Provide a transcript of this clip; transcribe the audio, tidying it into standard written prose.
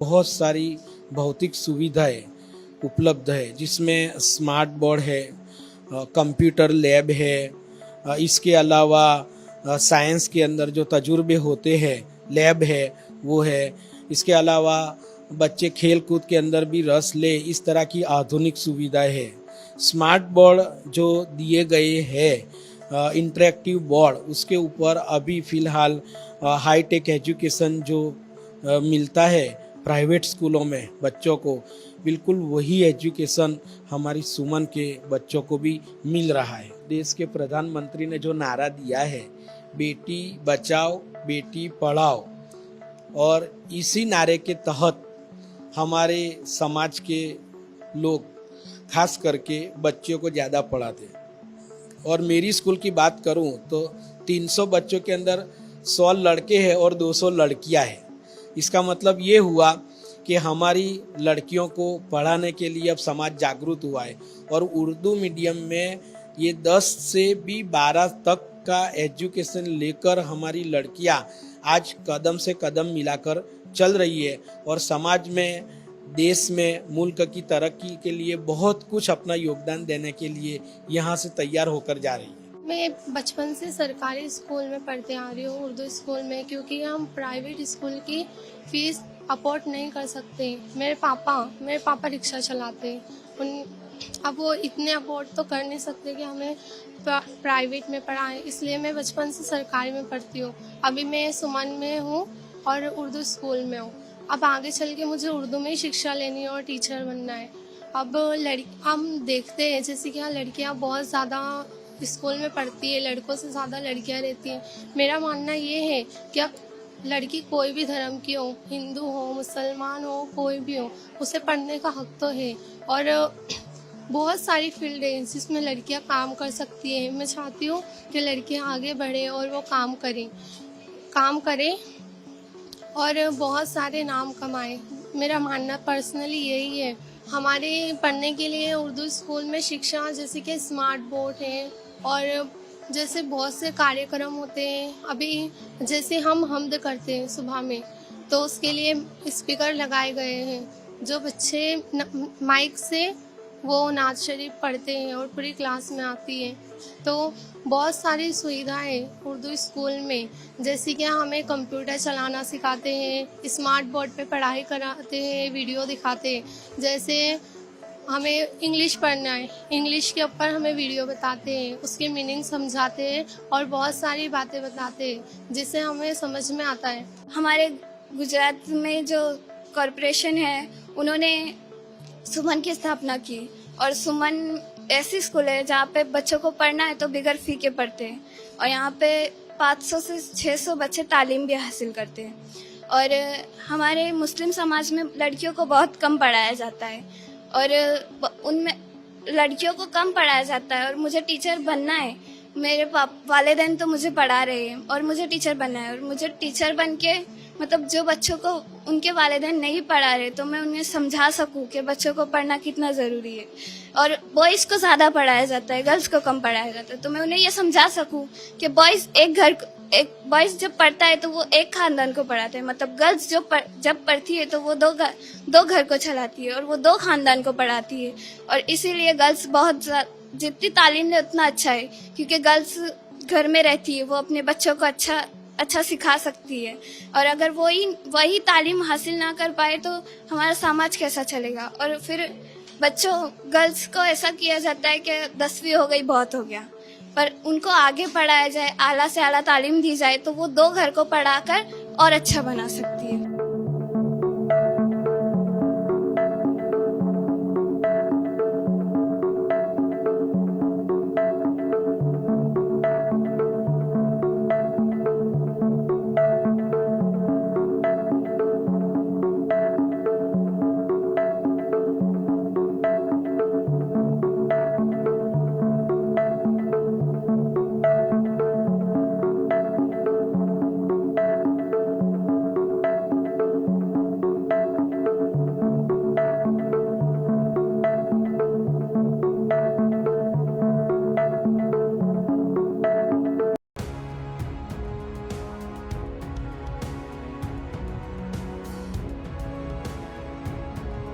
बहुत सारी भौतिक सुविधाएं उपलब्ध है, जिसमें स्मार्ट बोर्ड है, कंप्यूटर लैब है, इसके अलावा साइंस के अंदर जो तजुर्बे होते हैं लैब है वो है। इसके अलावा बच्चे खेल कूद के अंदर भी रस ले, इस तरह की आधुनिक सुविधाएं है। स्मार्ट बोर्ड जो दिए गए हैं इंटरेक्टिव बोर्ड, उसके ऊपर अभी फ़िलहाल हाईटेक एजुकेशन जो मिलता है प्राइवेट स्कूलों में बच्चों को, बिल्कुल वही एजुकेशन हमारी सुमन के बच्चों को भी मिल रहा है। देश के प्रधानमंत्री ने जो नारा दिया है बेटी बचाओ बेटी पढ़ाओ, और इसी नारे के तहत हमारे समाज के लोग खास करके बच्चों को ज़्यादा पढ़ाते हैं। और मेरी स्कूल की बात करूं तो 300 बच्चों के अंदर 100 लड़के हैं और 200 लड़कियां हैं। इसका मतलब ये हुआ कि हमारी लड़कियों को पढ़ाने के लिए अब समाज जागरूक हुआ है, और उर्दू मीडियम में ये 10 से भी 12 तक का एजुकेशन लेकर हमारी लड़कियां आज कदम से कदम मिलाकर चल रही है, और समाज में, देश में, मुल्क की तरक्की के लिए बहुत कुछ अपना योगदान देने के लिए यहाँ से तैयार होकर जा रही है। मैं बचपन से सरकारी स्कूल में पढ़ते आ रही हूँ, उर्दू स्कूल में, क्योंकि हम प्राइवेट स्कूल की फ़ीस अफोर्ड नहीं कर सकते। मेरे पापा रिक्शा चलाते हैं, अब वो इतने अफोर्ड तो कर नहीं सकते कि हमें प्राइवेट में पढ़ाएं, इसलिए मैं बचपन से सरकारी में पढ़ती हूँ। अभी मैं सुमन में हूँ और उर्दू स्कूल में हूँ। अब आगे चल के मुझे उर्दू में ही शिक्षा लेनी है और टीचर बनना है। अब हम देखते हैं जैसे कि यहाँ लड़कियाँ बहुत ज़्यादा स्कूल में पढ़ती है, लड़कों से ज़्यादा लड़कियां रहती हैं। मेरा मानना ये है कि अब लड़की कोई भी धर्म की हो, हिंदू हो, मुसलमान हो, कोई भी हो, उसे पढ़ने का हक तो है। और बहुत सारी फील्ड है जिसमें लड़कियां काम कर सकती हैं। मैं चाहती हूँ कि लड़कियां आगे बढ़ें और वो काम करें और बहुत सारे नाम कमाएं। मेरा मानना पर्सनली यही है। हमारे पढ़ने के लिए उर्दू स्कूल में शिक्षा जैसे कि स्मार्ट बोर्ड है, और जैसे बहुत से कार्यक्रम होते हैं। अभी जैसे हम हमद करते हैं सुबह में, तो उसके लिए स्पीकर लगाए गए हैं, जो बच्चे माइक से वो नात शरीफ पढ़ते हैं और पूरी क्लास में आती है। तो बहुत सारी सुविधाएं उर्दू स्कूल में, जैसे कि हमें कंप्यूटर चलाना सिखाते हैं, स्मार्ट बोर्ड पे पढ़ाई कराते हैं, वीडियो दिखाते हैं। जैसे हमें इंग्लिश पढ़ना है, इंग्लिश के ऊपर हमें वीडियो बताते हैं, उसके मीनिंग समझाते हैं और बहुत सारी बातें बताते हैं जिससे हमें समझ में आता है। हमारे गुजरात में जो कॉरपोरेशन है उन्होंने सुमन की स्थापना की, और सुमन ऐसी स्कूल है जहाँ पे बच्चों को पढ़ना है तो बगैर फी के पढ़ते हैं, और यहाँ पे 500 से 600 बच्चे तालीम भी हासिल करते हैं। और हमारे मुस्लिम समाज में लड़कियों को बहुत कम पढ़ाया जाता है, और उनमें लड़कियों को कम पढ़ाया जाता है। और मुझे टीचर बनना है, मेरे वालिदैन तो मुझे पढ़ा रहे हैं और मुझे टीचर बनना है, और मुझे टीचर बन के मतलब जो बच्चों को उनके वालिदैन नहीं पढ़ा रहे तो मैं उन्हें समझा सकूं कि बच्चों को पढ़ना कितना ज़रूरी है। और बॉयज़ को ज़्यादा पढ़ाया जाता है, गर्ल्स को कम पढ़ाया जाता है, तो मैं उन्हें ये समझा सकूं कि बॉयज़ जब पढ़ता है तो वो एक खानदान को पढ़ाते हैं, मतलब गर्ल्स जब पढ़ती है तो वो दो घर को चलाती है और वो 2 खानदान को पढ़ाती है। और इसीलिए गर्ल्स बहुत जितनी तालीम ले उतना अच्छा है, क्योंकि गर्ल्स घर में रहती है, वो अपने बच्चों को अच्छा सिखा सकती है। और अगर वही तालीम हासिल ना कर पाए तो हमारा समाज कैसा चलेगा। और फिर गर्ल्स को ऐसा किया जाता है कि 10वीं हो गई बहुत हो गया, पर उनको आगे पढ़ाया जाए, आला से आला तालीम दी जाए तो वो 2 घर को पढ़ाकर और अच्छा बना सकती है।